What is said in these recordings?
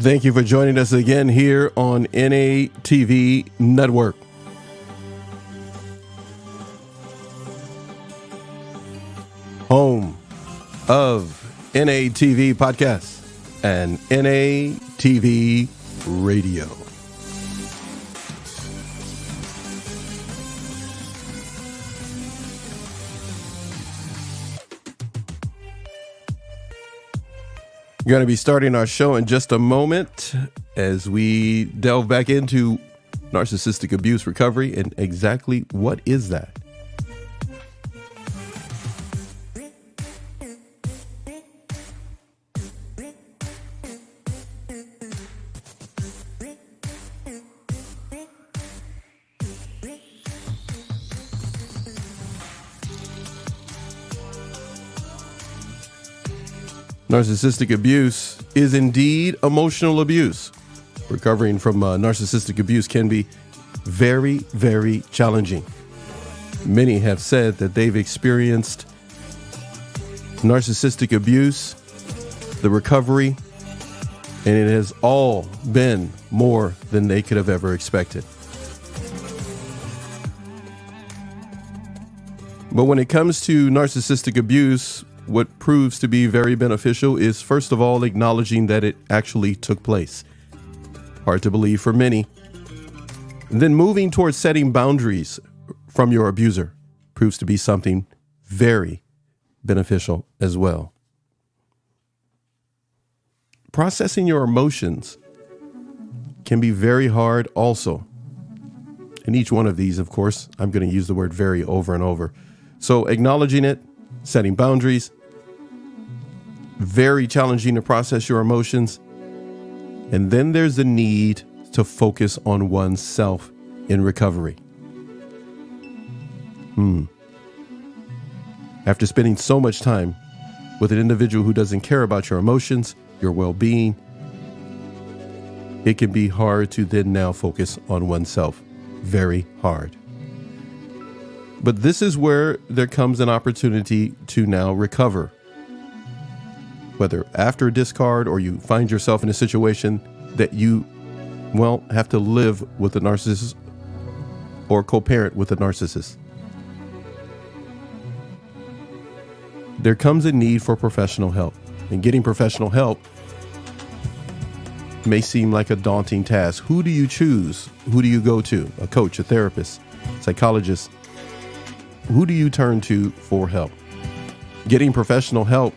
Thank you for joining us again here on NATV Network. Home of NATV Podcasts and NATV Radio. We're going to be starting our show in just a moment as we delve back into narcissistic abuse recovery and exactly what is that? Narcissistic abuse is indeed emotional abuse. Recovering from narcissistic abuse can be very, very challenging. Many have said that they've experienced narcissistic abuse, the recovery, and it has all been more than they could have ever expected. But when it comes to narcissistic abuse, what proves to be very beneficial is, first of all, acknowledging that it actually took place. Hard to believe for many. And then moving towards setting boundaries from your abuser proves to be something very beneficial as well. Processing your emotions can be very hard also. And each one of these, of course, I'm going to use the word very over and over. So acknowledging it, setting boundaries, very challenging to process your emotions. And then there's the need to focus on oneself in recovery. After spending so much time with an individual who doesn't care about your emotions, your well-being, it can be hard to then now focus on oneself. Very hard. But this is where there comes an opportunity to now recover. Whether after a discard or you find yourself in a situation that you, have to live with a narcissist or co-parent with a narcissist. There comes a need for professional help. And getting professional help may seem like a daunting task. Who do you choose? Who do you go to? A coach, a therapist, psychologist? Who do you turn to for help? Getting professional help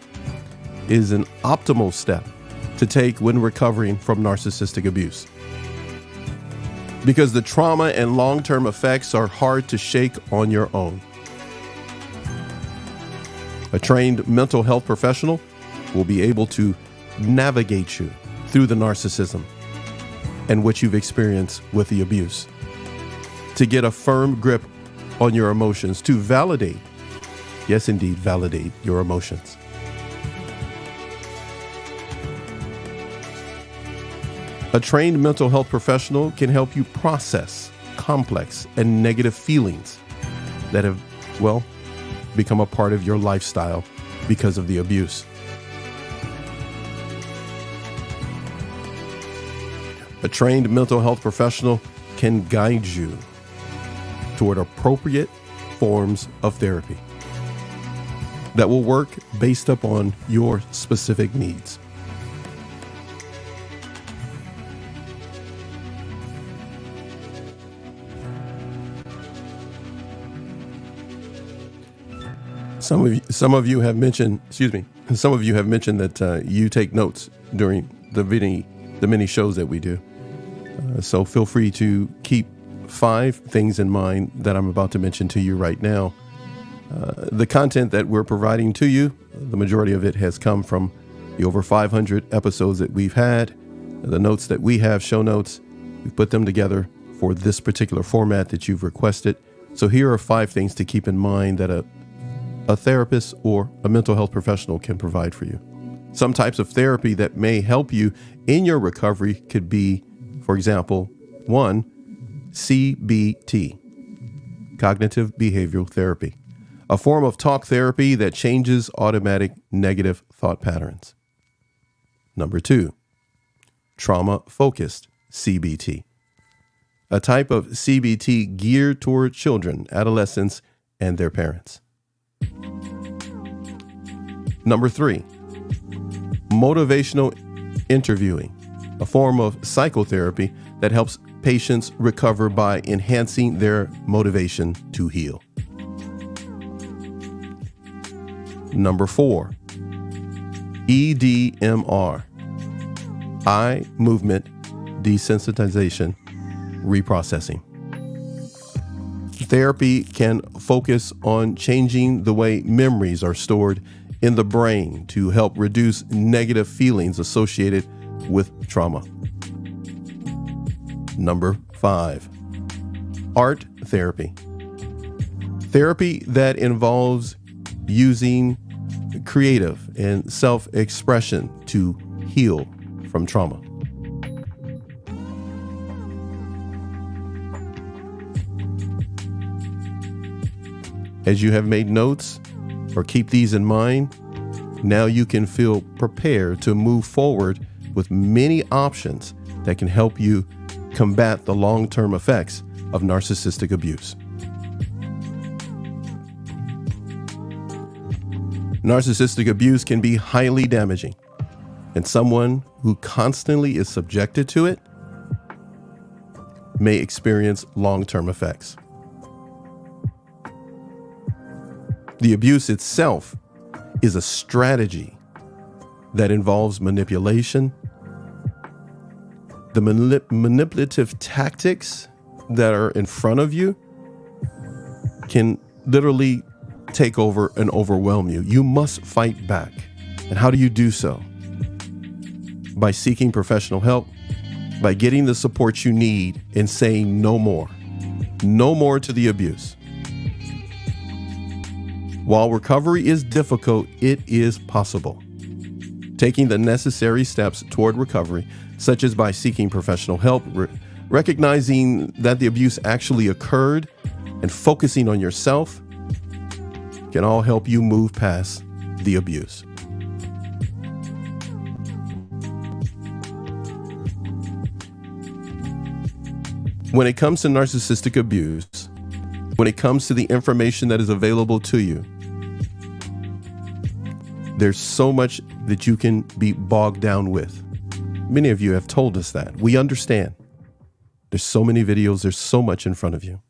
is an optimal step to take when recovering from narcissistic abuse. Because the trauma and long-term effects are hard to shake on your own. A trained mental health professional will be able to navigate you through the narcissism and what you've experienced with the abuse, to get a firm grip on your emotions, to validate, yes indeed, validate your emotions. A trained mental health professional can help you process complex and negative feelings that have, become a part of your lifestyle because of the abuse. A trained mental health professional can guide you toward appropriate forms of therapy that will work based upon your specific needs. Some of you have mentioned that you take notes during the many shows that we do. So feel free to keep 5 things in mind that I'm about to mention to you right now. The content that we're providing to you, the majority of it has come from the over 500 episodes that we've had. The notes that we have, show notes, we've put them together for this particular format that you've requested. So here are 5 things to keep in mind that a therapist or a mental health professional can provide for you. Some types of therapy that may help you in your recovery could be, for example, 1, CBT, cognitive behavioral therapy, a form of talk therapy that changes automatic negative thought patterns. Number 2, trauma-focused CBT, a type of CBT geared toward children, adolescents, and their parents. Number 3, motivational interviewing, a form of psychotherapy that helps patients recover by enhancing their motivation to heal. Number 4, EDMR, eye movement desensitization reprocessing. Therapy can focus on changing the way memories are stored in the brain to help reduce negative feelings associated with trauma. Number 5, art therapy. Therapy that involves using creative and self-expression to heal from trauma. As you have made notes or keep these in mind, now you can feel prepared to move forward with many options that can help you combat the long-term effects of narcissistic abuse. Narcissistic abuse can be highly damaging, and someone who constantly is subjected to it may experience long-term effects. The abuse itself is a strategy that involves manipulation. The manipulative tactics that are in front of you can literally take over and overwhelm you. You must fight back. And how do you do so? By seeking professional help, by getting the support you need and saying no more. No more to the abuse. While recovery is difficult, it is possible. Taking the necessary steps toward recovery, such as by seeking professional help, recognizing that the abuse actually occurred, and focusing on yourself, can all help you move past the abuse. When it comes to narcissistic abuse, when it comes to the information that is available to you, there's so much that you can be bogged down with. Many of you have told us that. We understand. There's so many videos, there's so much in front of you.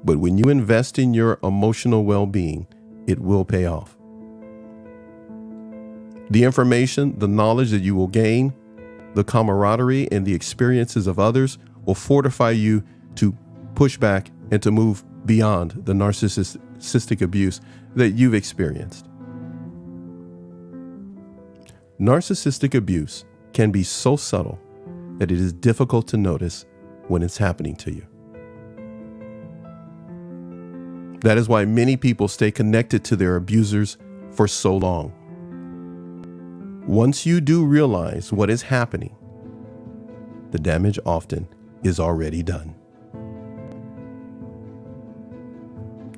But when you invest in your emotional well-being, it will pay off. The information, the knowledge that you will gain, the camaraderie and the experiences of others will fortify you to push back and to move beyond the narcissistic abuse that you've experienced. Narcissistic abuse can be so subtle that it is difficult to notice when it's happening to you. That is why many people stay connected to their abusers for so long. Once you do realize what is happening, the damage often is already done.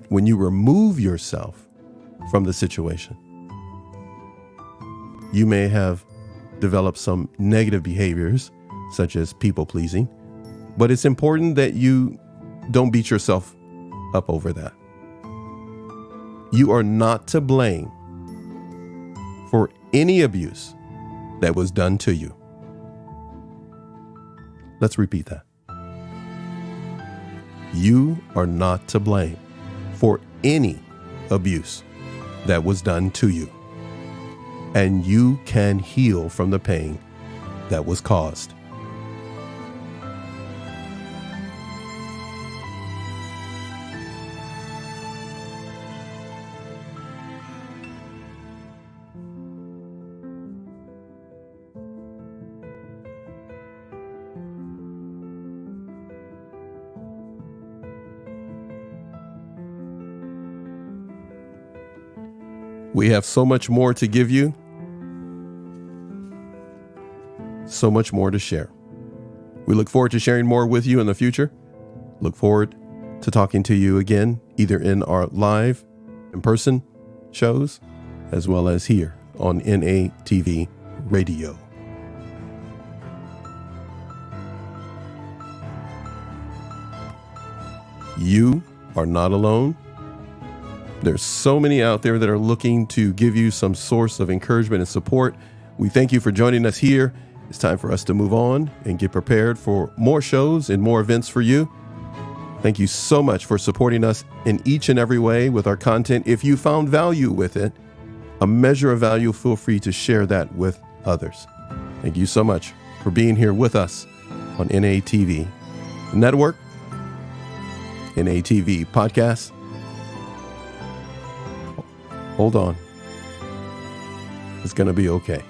When you remove yourself from the situation, you may have developed some negative behaviors, such as people-pleasing, but it's important that you don't beat yourself up over that. You are not to blame for any abuse that was done to you. Let's repeat that. You are not to blame for any abuse that was done to you. And you can heal from the pain that was caused. We have so much more to give you, so much more to share. We look forward to sharing more with you in the future. Look forward to talking to you again, either in our live, in-person shows, as well as here on NATV Radio. You are not alone. There's so many out there that are looking to give you some source of encouragement and support. We thank you for joining us here. It's time for us to move on and get prepared for more shows and more events for you. Thank you so much for supporting us in each and every way with our content. If you found value with it, a measure of value, feel free to share that with others. Thank you so much for being here with us on NATV Network, NATV Podcast. Hold on. It's going to be okay.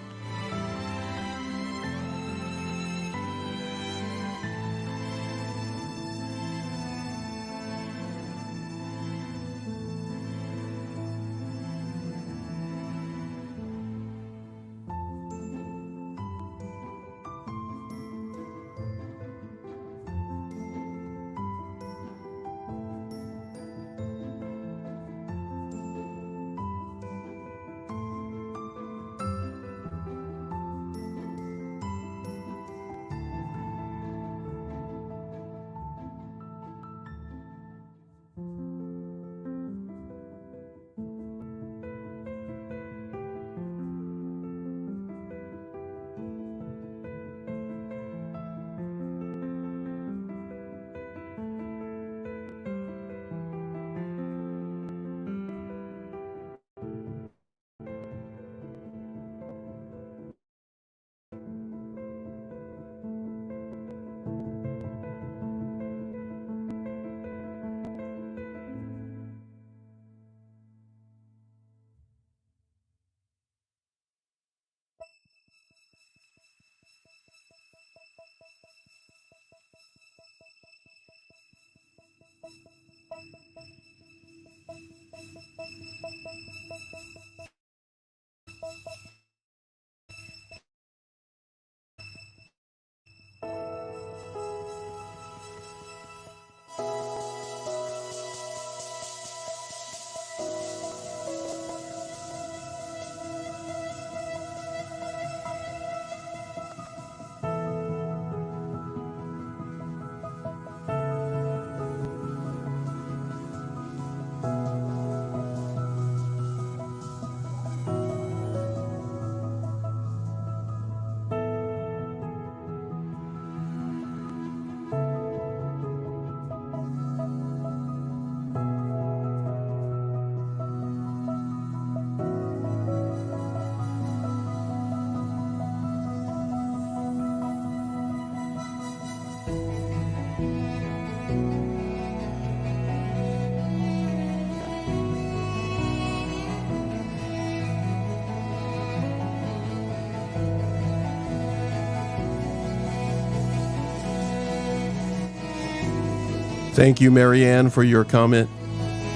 Thank you, Marianne, for your comment,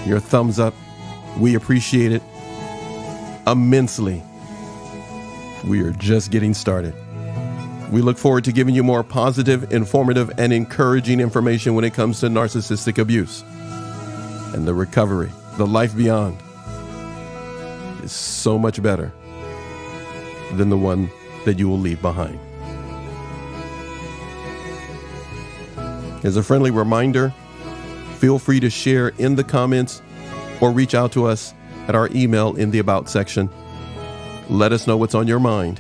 your thumbs up. We appreciate it immensely. We are just getting started. We look forward to giving you more positive, informative, and encouraging information when it comes to narcissistic abuse and the recovery. The life beyond is so much better than the one that you will leave behind. As a friendly reminder, feel free to share in the comments or reach out to us at our email in the About section. Let us know what's on your mind.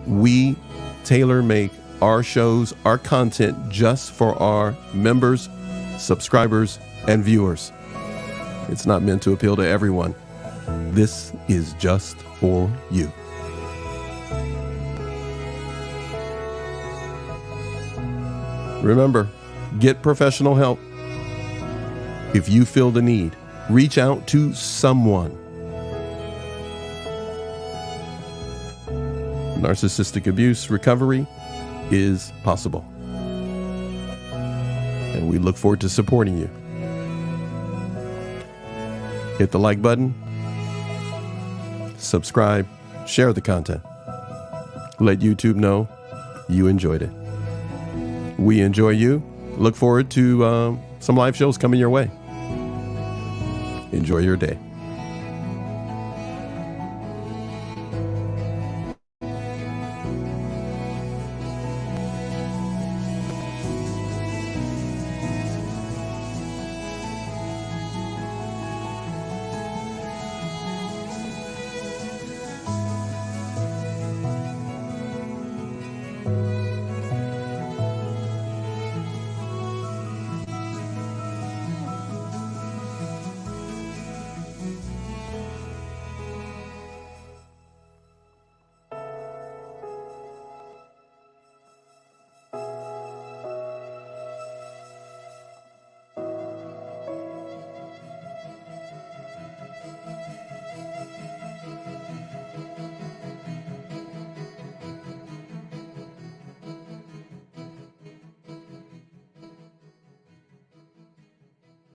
We tailor-make our shows, our content just for our members, subscribers, and viewers. It's not meant to appeal to everyone. This is just for you. Remember, get professional help. If you feel the need, reach out to someone. Narcissistic abuse recovery is possible. And we look forward to supporting you. Hit the like button, subscribe, share the content. Let YouTube know you enjoyed it. We enjoy you. Look forward to some live shows coming your way. Enjoy your day.